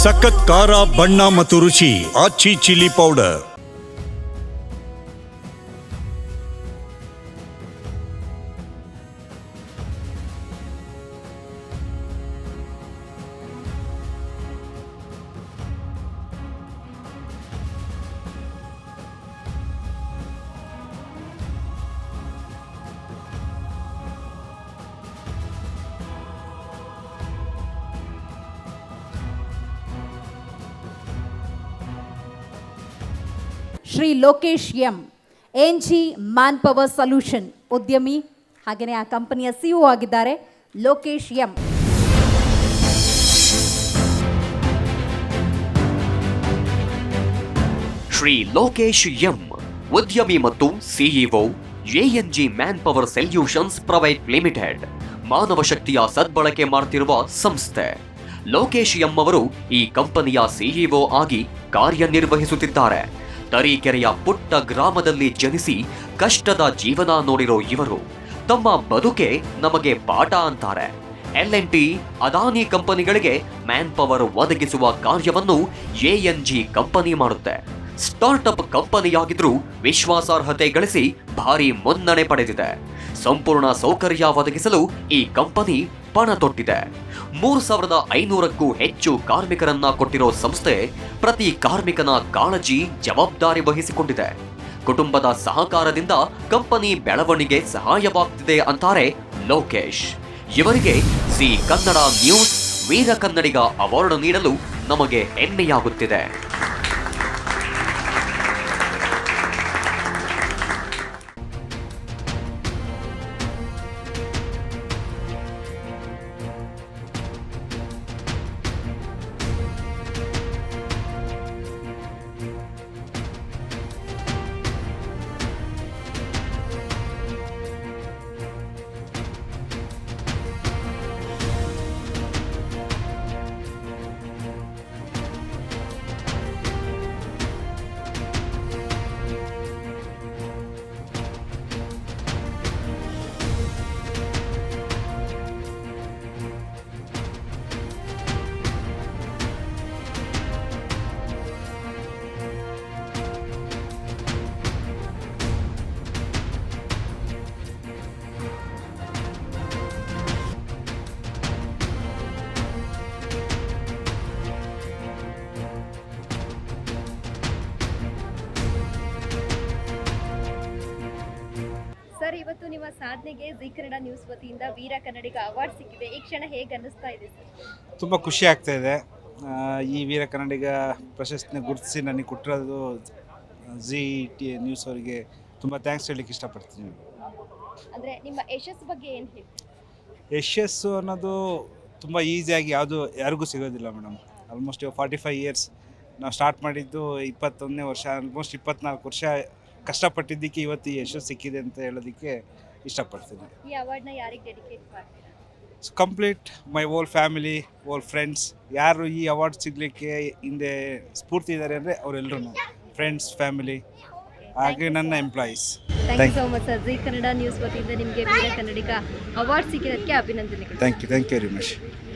ಸಖತ್ ಖಾರ ಬಣ್ಣ ಮತ್ತು ರುಚಿ Aachi chilli powder. Shri Lokesh M, NG manpower solution ಉದ್ಯಮಿ, ಹಾಗೆಯೇ ಆ ಕಂಪನಿಯ ಸಿಇಒ ಆಗಿದ್ದಾರೆ ಲೋಕೇಶ್ ಎಂ. ಶ್ರೀ ಲೋಕೇಶ್ ಎಂ ಉದ್ಯಮಿ ಮತ್ತು CEO, ANG manpower solutions private limited ಮಾನವ ಶಕ್ತಿಯ ಸದ್ಬಳಕೆ ಮಾಡುತ್ತಿರುವ ಸಂಸ್ಥೆ. ಲೋಕೇಶ್ ಎಂ ಅವರು ಈ ಕಂಪನಿಯ ಸಿಇಒ ಆಗಿ ಕಾರ್ಯನಿರ್ವಹಿಸುತ್ತಿದ್ದಾರೆ. ತರೀಕೆರೆಯ ಪುಟ್ಟ ಗ್ರಾಮದಲ್ಲಿ ಜನಿಸಿ ಕಷ್ಟದ ಜೀವನ ನೋಡಿರೋ ಇವರು ತಮ್ಮ ಬದುಕೆ ನಮಗೆ ಪಾಠ ಅಂತಾರೆ. L&T, ಅದಾನಿ ಕಂಪನಿಗಳಿಗೆ ಮ್ಯಾನ್ ಪವರ್ ಒದಗಿಸುವ ಕಾರ್ಯವನ್ನು ಎಎನ್ಜಿ ಕಂಪನಿ ಮಾಡುತ್ತೆ. ಸ್ಟಾರ್ಟ್ಅಪ್ ಕಂಪನಿಯಾಗಿದ್ರೂ ವಿಶ್ವಾಸಾರ್ಹತೆ ಗಳಿಸಿ ಭಾರಿ ಮುನ್ನಡೆ ಪಡೆದಿದೆ. ಸಂಪೂರ್ಣ ಸೌಕರ್ಯ ಒದಗಿಸಲು ಈ ಕಂಪನಿ ಪಣ ತೊಟ್ಟಿದೆ. 3,500ಕ್ಕೂ ಹೆಚ್ಚು ಕಾರ್ಮಿಕರನ್ನ ಕೊಟ್ಟಿರೋ ಸಂಸ್ಥೆ ಪ್ರತಿ ಕಾರ್ಮಿಕನ ಕಾಳಜಿ, ಜವಾಬ್ದಾರಿ ವಹಿಸಿಕೊಂಡಿದೆ. ಕುಟುಂಬದ ಸಹಕಾರದಿಂದ ಕಂಪನಿ ಬೆಳವಣಿಗೆ ಸಹಾಯವಾಗ್ತಿದೆ ಅಂತಾರೆ ಲೋಕೇಶ್. ಇವರಿಗೆ ಸಿ ಕನ್ನಡ ನ್ಯೂಸ್ ವೀರ ಕನ್ನಡಿಗ ಅವಾರ್ಡ್ ನೀಡಲು ನಮಗೆ ಹೆಮ್ಮೆಯಾಗುತ್ತಿದೆ. ಸರ್, ಇವತ್ತು ನಿಮ್ಮ ಸಾಧನೆಗೆ ಜಿ ಕನ್ನಡ ನ್ಯೂಸ್ ವತಿಯಿಂದ ವೀರ ಕನ್ನಡಿಗ ಅವಾರ್ಡ್ ಸಿಕ್ಕಿದೆ. ಈ ಕ್ಷಣ ಹೇಗೆ ಅನ್ನಿಸ್ತಾ ಇದೆ ಸರ್? ತುಂಬ ಖುಷಿ ಆಗ್ತಾ ಇದೆ. ಈ ವೀರ ಕನ್ನಡಿಗ ಪ್ರಶಸ್ತಿನ ಗುರುತಿಸಿ ನನಗೆ ಕೊಟ್ಟಿರೋದು ZT ನ್ಯೂಸ್ ಅವರಿಗೆ ತುಂಬ ಥ್ಯಾಂಕ್ಸ್ ಹೇಳಲಿಕ್ಕೆ ಇಷ್ಟಪಡ್ತೀನಿ. ಅಂದರೆ ನಿಮ್ಮ ಯಶಸ್ಸು ಬಗ್ಗೆ ಏನು ಹೇಳಿ? ಯಶಸ್ಸು ಅನ್ನೋದು ತುಂಬ ಈಸಿಯಾಗಿ ಯಾರಿಗೂ ಸಿಗೋದಿಲ್ಲ ಮೇಡಮ್. ಆಲ್ಮೋಸ್ಟ್ 45 ಇಯರ್ಸ್ ನಾವು ಸ್ಟಾರ್ಟ್ ಮಾಡಿದ್ದು 21ನೇ ವರ್ಷ, ಆಲ್ಮೋಸ್ಟ್ 24 ವರ್ಷ ಕಷ್ಟಪಟ್ಟಿದ್ದಕ್ಕೆ ಇವತ್ತು ಈ ಯಶಸ್ಸು ಸಿಕ್ಕಿದೆ ಅಂತ ಹೇಳೋದಕ್ಕೆ ಇಷ್ಟಪಡ್ತೀನಿ. ಈ ಅವಾರ್ಡ್ನ ಯಾರಿಗೆ ಡೆಡಿಕೇಟ್ ಮಾಡ್ತೀರಾ? Complete my all family, all friends. ಯಾರು ಈ ಅವಾರ್ಡ್ ಸಿಗಲಿಕ್ಕೆ ಹಿಂದೆ ಸ್ಫೂರ್ತಿ ಇದ್ದಾರೆ ಅಂದರೆ ಅವರೆಲ್ಲರೂ ಫ್ರೆಂಡ್ಸ್, ಫ್ಯಾಮಿಲಿ, ಹಾಗೆ ನನ್ನ employees. Thank you so much sir. Zee Kannada news ವತಿಯಿಂದ ನಿಮಗೆ ವೀರ ಕನ್ನಡಿಗ ಅವಾರ್ಡ್ ಸಿಕ್ಕಿದ್ದಕ್ಕೆ ಅಭಿನಂದನೆಗಳು. Thank you very much.